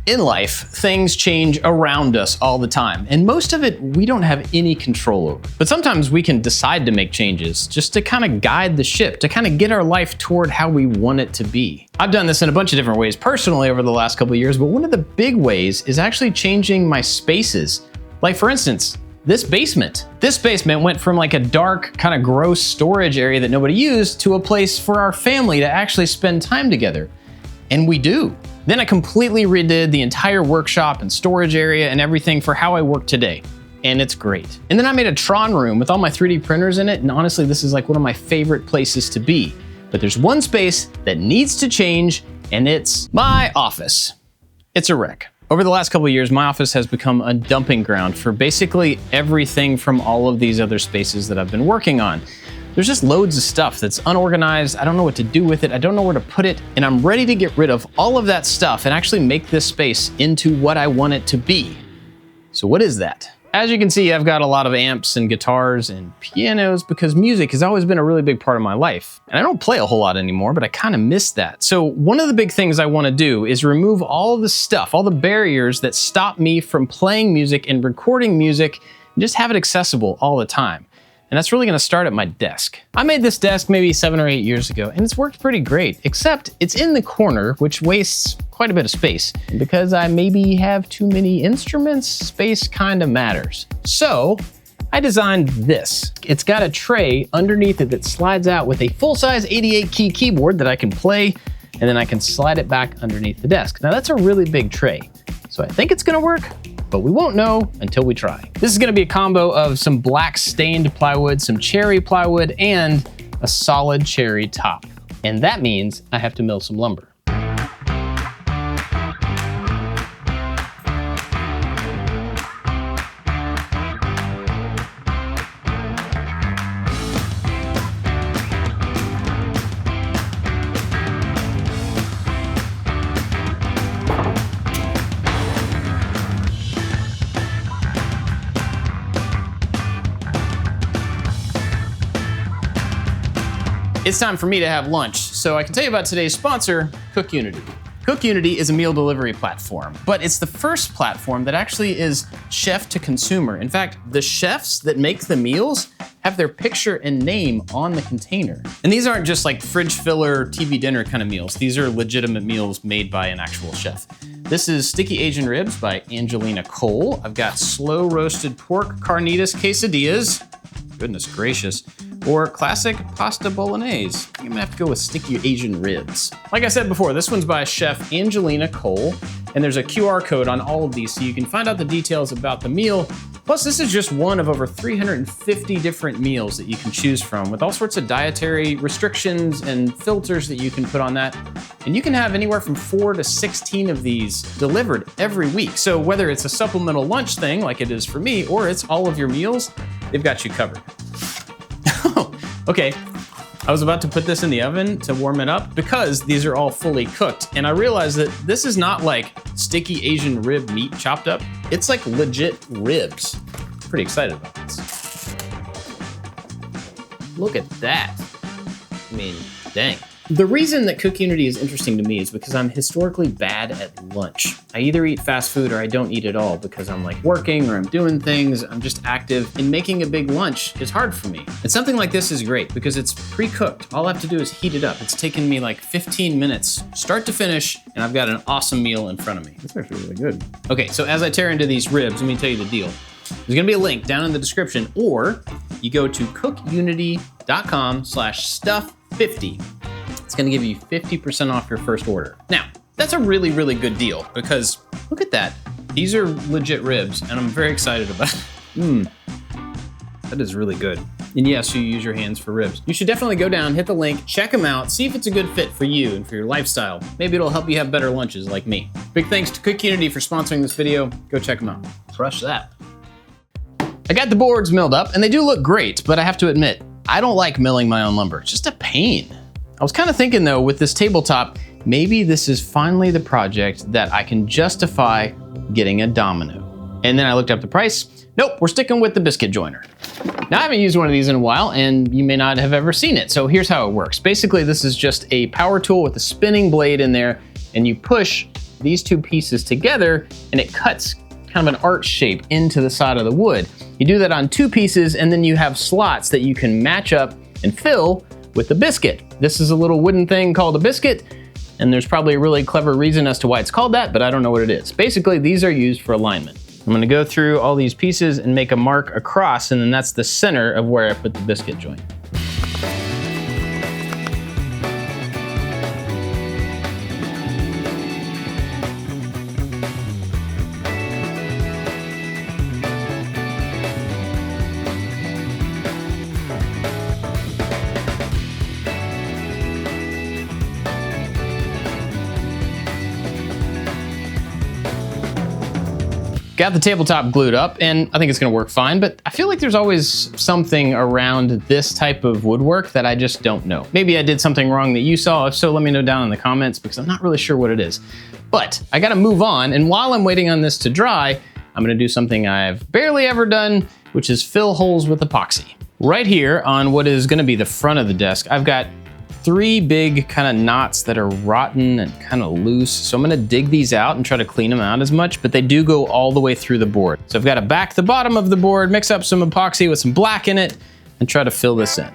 In life, things change around us all the time, and most of it we don't have any control over. But sometimes we can decide to make changes just to kind of guide the ship, to kind of get our life toward how we want it to be. I've done this in a bunch of different ways personally over the last couple of years, but one of the big ways is actually changing my spaces. Like for instance, this basement. This basement went from like a dark, kind of gross storage area that nobody used to a place for our family to actually spend time together. And we do. Then I completely redid the entire workshop and storage area and everything for how I work today. And it's great. And then I made a Tron room with all my 3D printers in it. And honestly, this is like one of my favorite places to be. But there's one space that needs to change, and it's my office. It's a wreck. Over the last couple of years, my office has become a dumping ground for basically everything from all of these other spaces that I've been working on. There's just loads of stuff that's unorganized. I don't know what to do with it. I don't know where to put it. And I'm ready to get rid of all of that stuff and actually make this space into what I want it to be. So what is that? As you can see, I've got a lot of amps and guitars and pianos because music has always been a really big part of my life. And I don't play a whole lot anymore, but I kind of miss that. So one of the big things I want to do is remove all the stuff, all the barriers that stop me from playing music and recording music and just have it accessible all the time. And that's really gonna start at my desk. I made this desk maybe 7 or 8 years ago, and it's worked pretty great, except it's in the corner, which wastes quite a bit of space. And because I maybe have too many instruments, space kinda matters. So I designed this. It's got a tray underneath it that slides out with a full-size 88-key keyboard that I can play, and then I can slide it back underneath the desk. Now that's a really big tray, so I think it's gonna work, but we won't know until we try. This is gonna be a combo of some black stained plywood, some cherry plywood, and a solid cherry top. And that means I have to mill some lumber. It's time for me to have lunch, so I can tell you about today's sponsor, CookUnity. CookUnity is a meal delivery platform, but it's the first platform that actually is chef to consumer. In fact, the chefs that make the meals have their picture and name on the container. And these aren't just like fridge filler, TV dinner kind of meals. These are legitimate meals made by an actual chef. This is Sticky Asian Ribs by Angelina Cole. I've got slow roasted pork carnitas quesadillas. Goodness gracious. Or classic pasta bolognese. I'm gonna have to go with Sticky Asian Ribs. Like I said before, this one's by Chef Angelina Cole, and there's a QR code on all of these so you can find out the details about the meal. Plus, this is just one of over 350 different meals that you can choose from with all sorts of dietary restrictions and filters that you can put on that. And you can have anywhere from 4 to 16 of these delivered every week. So whether it's a supplemental lunch thing like it is for me, or it's all of your meals, they've got you covered. Okay, I was about to put this in the oven to warm it up because these are all fully cooked. And I realized that this is not like sticky Asian rib meat chopped up. It's like legit ribs. Pretty excited about this. Look at that. I mean, dang. The reason that CookUnity is interesting to me is because I'm historically bad at lunch. I either eat fast food or I don't eat at all because I'm like working or I'm doing things, I'm just active, and making a big lunch is hard for me. And something like this is great because it's pre-cooked. All I have to do is heat it up. It's taken me like 15 minutes, start to finish, and I've got an awesome meal in front of me. It's actually really good. Okay, so as I tear into these ribs, let me tell you the deal. There's gonna be a link down in the description, or you go to cookunity.com/stuff50. It's gonna give you 50% off your first order. Now, that's a really, really good deal because look at that. These are legit ribs and I'm very excited about it. That is really good. And yes, you use your hands for ribs. You should definitely go down, hit the link, check them out, see if it's a good fit for you and for your lifestyle. Maybe it'll help you have better lunches like me. Big thanks to CookUnity for sponsoring this video. Go check them out. Crush that. I got the boards milled up and they do look great, but I have to admit, I don't like milling my own lumber. It's just a pain. I was kind of thinking though, with this tabletop, maybe this is finally the project that I can justify getting a domino. And then I looked up the price. Nope, we're sticking with the biscuit joiner. Now I haven't used one of these in a while and you may not have ever seen it. So here's how it works. Basically, this is just a power tool with a spinning blade in there and you push these two pieces together and it cuts kind of an arch shape into the side of the wood. You do that on two pieces and then you have slots that you can match up and fill with the biscuit. This is a little wooden thing called a biscuit, and there's probably a really clever reason as to why it's called that, but I don't know what it is. Basically, these are used for alignment. I'm gonna go through all these pieces and make a mark across, and then that's the center of where I put the biscuit joint. Got the tabletop glued up, and I think it's gonna work fine, but I feel like there's always something around this type of woodwork that I just don't know. Maybe I did something wrong that you saw. If so, let me know down in the comments because I'm not really sure what it is. But I gotta move on, and while I'm waiting on this to dry, I'm gonna do something I've barely ever done, which is fill holes with epoxy. Right here on what is gonna be the front of the desk, I've got 3 big kind of knots that are rotten and kind of loose. So I'm gonna dig these out and try to clean them out as much, but they do go all the way through the board. So I've got to back the bottom of the board, mix up some epoxy with some black in it, and try to fill this in.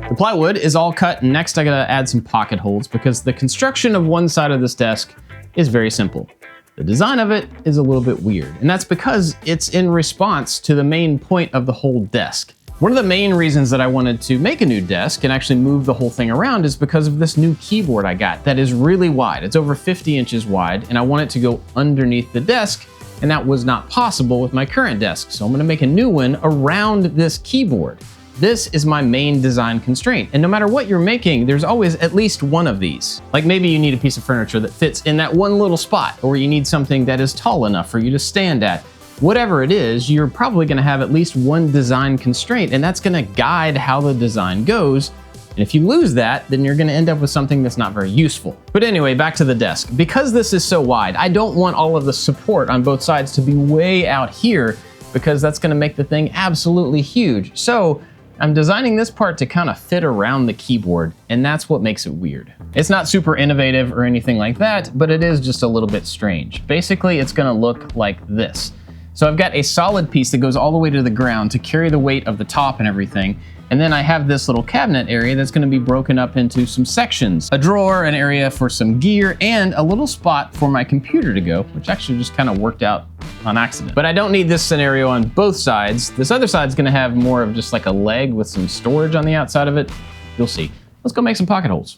The plywood is all cut, and next I gotta add some pocket holes because the construction of one side of this desk is very simple. The design of it is a little bit weird, and that's because it's in response to the main point of the whole desk. One of the main reasons that I wanted to make a new desk and actually move the whole thing around is because of this new keyboard I got that is really wide. It's over 50 inches wide, and I want it to go underneath the desk, and that was not possible with my current desk. So I'm gonna make a new one around this keyboard. This is my main design constraint, and no matter what you're making, there's always at least one of these. Like maybe you need a piece of furniture that fits in that one little spot, or you need something that is tall enough for you to stand at. Whatever it is, you're probably gonna have at least one design constraint, and that's gonna guide how the design goes. And if you lose that, then you're gonna end up with something that's not very useful. But anyway, back to the desk. Because this is so wide, I don't want all of the support on both sides to be way out here because that's gonna make the thing absolutely huge. So I'm designing this part to kind of fit around the keyboard, and that's what makes it weird. It's not super innovative or anything like that, but it is just a little bit strange. Basically, it's gonna look like this. So I've got a solid piece that goes all the way to the ground to carry the weight of the top and everything. And then I have this little cabinet area that's gonna be broken up into some sections. A drawer, an area for some gear, and a little spot for my computer to go, which actually just kind of worked out on accident. But I don't need this scenario on both sides. This other side's gonna have more of just like a leg with some storage on the outside of it. You'll see. Let's go make some pocket holes.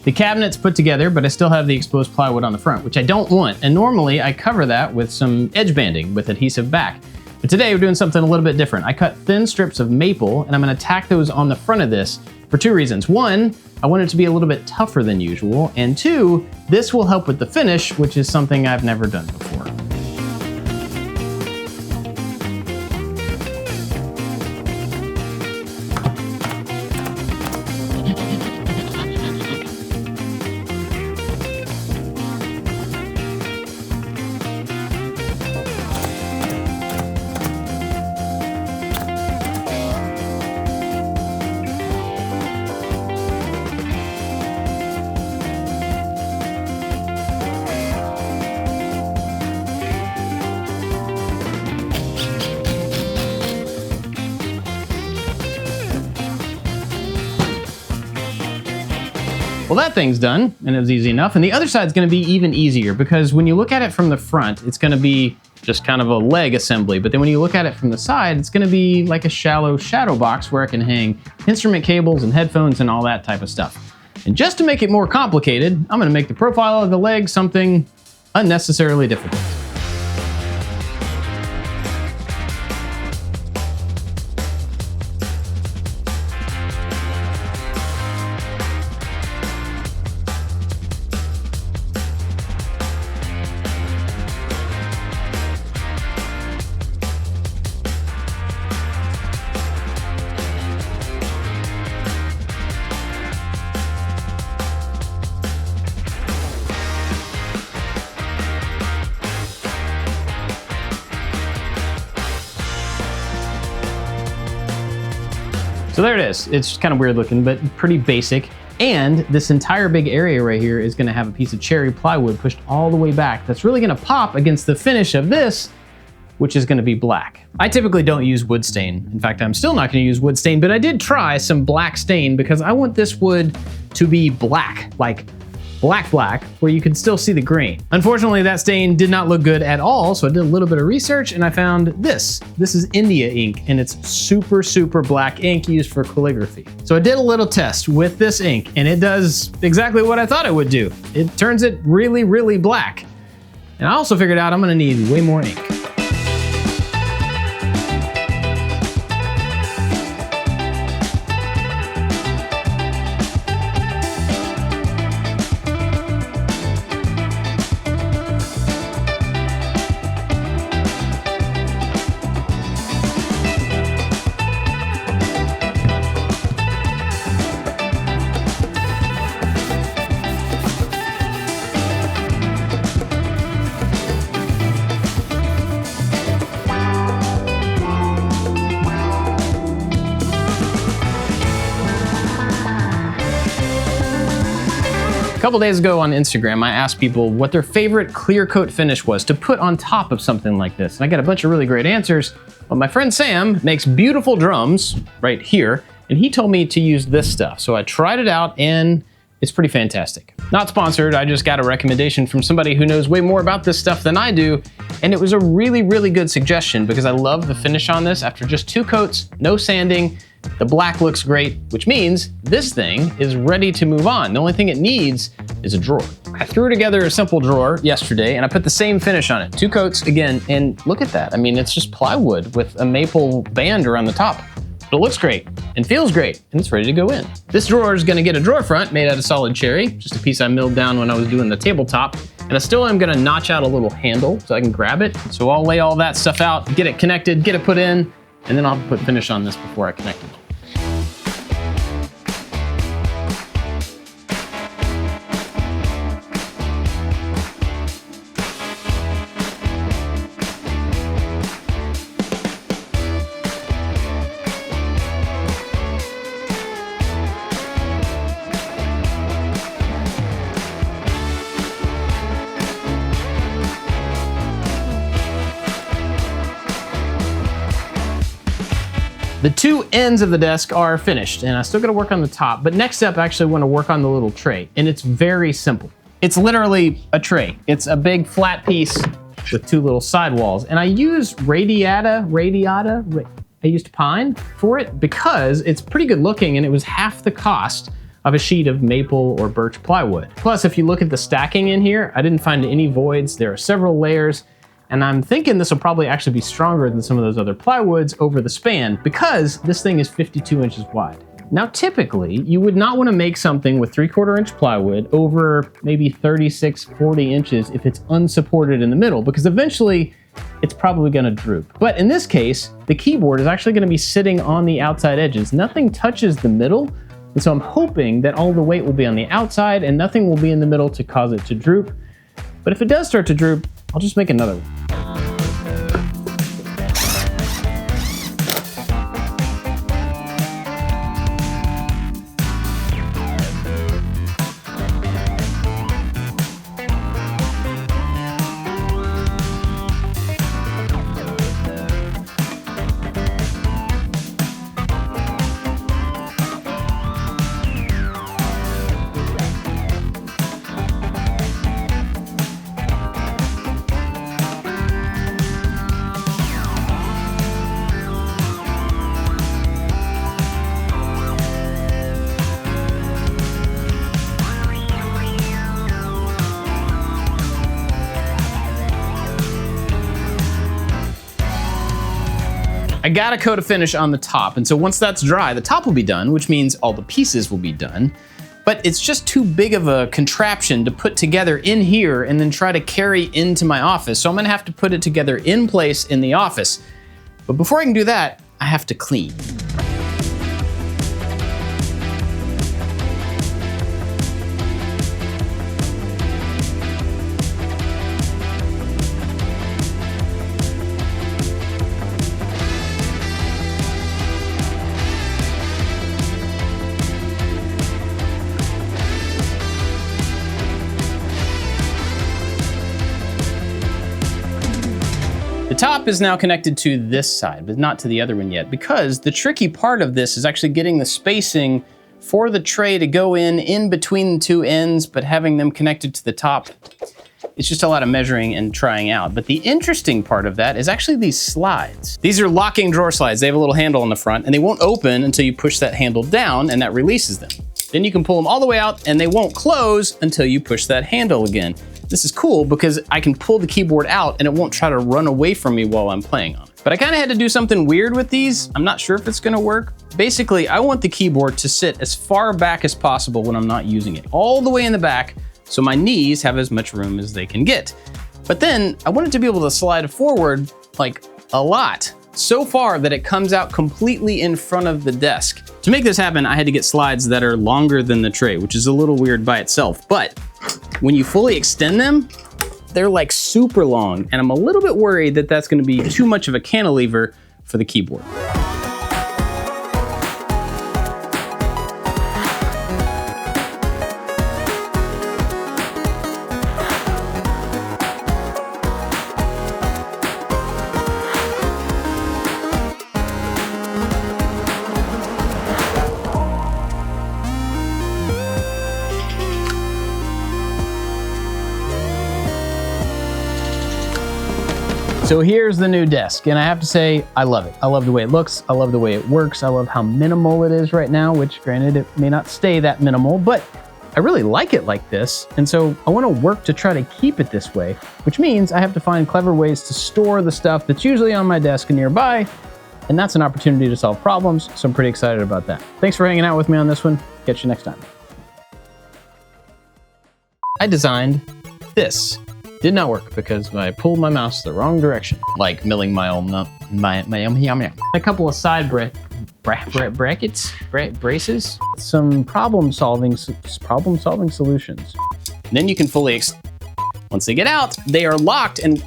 The cabinet's put together, but I still have the exposed plywood on the front, which I don't want. And normally I cover that with some edge banding with adhesive back. But today we're doing something a little bit different. I cut thin strips of maple and I'm gonna tack those on the front of this for 2 reasons. 1, I want it to be a little bit tougher than usual. And 2, this will help with the finish, which is something I've never done before. Well, that thing's done, and it was easy enough. And the other side's gonna be even easier because when you look at it from the front, it's gonna be just kind of a leg assembly. But then when you look at it from the side, it's gonna be like a shallow shadow box where I can hang instrument cables and headphones and all that type of stuff. And just to make it more complicated, I'm gonna make the profile of the leg something unnecessarily difficult. So there it is. It's kind of weird looking, but pretty basic. And this entire big area right here is gonna have a piece of cherry plywood pushed all the way back. That's really gonna pop against the finish of this, which is gonna be black. I typically don't use wood stain. In fact, I'm still not gonna use wood stain, but I did try some black stain because I want this wood to be black, like black, where you can still see the grain. Unfortunately, that stain did not look good at all, so I did a little bit of research and I found this. This is India ink, and it's super black ink used for calligraphy. So I did a little test with this ink, and it does exactly what I thought it would do. It turns it really black. And I also figured out I'm gonna need way more ink. A couple days ago on Instagram, I asked people what their favorite clear coat finish was to put on top of something like this. And I got a bunch of really great answers. But my friend Sam makes beautiful drums right here, and he told me to use this stuff. So I tried it out and it's pretty fantastic. Not sponsored, I just got a recommendation from somebody who knows way more about this stuff than I do. And it was a really good suggestion because I love the finish on this. After just 2 coats, no sanding, the black looks great, which means this thing is ready to move on. The only thing it needs is a drawer. I threw together a simple drawer yesterday and I put the same finish on it. 2 coats again, and look at that. I mean, it's just plywood with a maple band around the top. But it looks great and feels great and it's ready to go in. This drawer is gonna get a drawer front made out of solid cherry, just a piece I milled down when I was doing the tabletop. And I still am gonna notch out a little handle so I can grab it. So I'll lay all that stuff out, get it connected, get it put in, and then I'll put finish on this before I connect it. The 2 ends of the desk are finished and I still gotta work on the top, but next up I actually wanna work on the little tray, and it's very simple. It's literally a tray. It's a big flat piece with 2 little sidewalls, and I use I used pine for it because it's pretty good looking and it was half the cost of a sheet of maple or birch plywood. Plus, if you look at the stacking in here, I didn't find any voids. There are several layers. And I'm thinking this will probably actually be stronger than some of those other plywoods over the span because this thing is 52 inches wide. Now, typically, you would not want to make something with 3/4 inch plywood over maybe 36, 40 inches if it's unsupported in the middle, because eventually it's probably going to droop. But in this case, the keyboard is actually going to be sitting on the outside edges. Nothing touches the middle, and so I'm hoping that all the weight will be on the outside and nothing will be in the middle to cause it to droop. But if it does start to droop, I'll just make another one. I got a coat of finish on the top, and so once that's dry, the top will be done, which means all the pieces will be done. But it's just too big of a contraption to put together in here and then try to carry into my office. So I'm gonna have to put it together in place in the office. But before I can do that, I have to clean. The top is now connected to this side, but not to the other one yet, because the tricky part of this is actually getting the spacing for the tray to go in between the two ends, but having them connected to the top. It's just a lot of measuring and trying out. But the interesting part of that is actually these slides. These are locking drawer slides. They have a little handle on the front, and they won't open until you push that handle down, and that releases them. Then you can pull them all the way out, and they won't close until you push that handle again. This is cool because I can pull the keyboard out and it won't try to run away from me while I'm playing on it. But I kind of had to do something weird with these. I'm not sure if it's gonna work. Basically, I want the keyboard to sit as far back as possible when I'm not using it, all the way in the back, so my knees have as much room as they can get. But then I want it to be able to slide forward like a lot, so far that it comes out completely in front of the desk. To make this happen, I had to get slides that are longer than the tray, which is a little weird by itself. But when you fully extend them, they're like super long, and I'm a little bit worried that that's gonna be too much of a cantilever for the keyboard. So here's the new desk, and I have to say, I love it. I love the way it looks, I love the way it works, I love how minimal it is right now, which granted, it may not stay that minimal, but I really like it like this, and so I wanna work to try to keep it this way, which means I have to find clever ways to store the stuff that's usually on my desk nearby, and that's an opportunity to solve problems, so I'm pretty excited about that. Thanks for hanging out with me on this one. Catch you next time. I designed this. Did not work because I pulled my mouse the wrong direction, like milling my own a couple of side braces, some problem solving solutions. And then you can fully once they get out, they are locked, and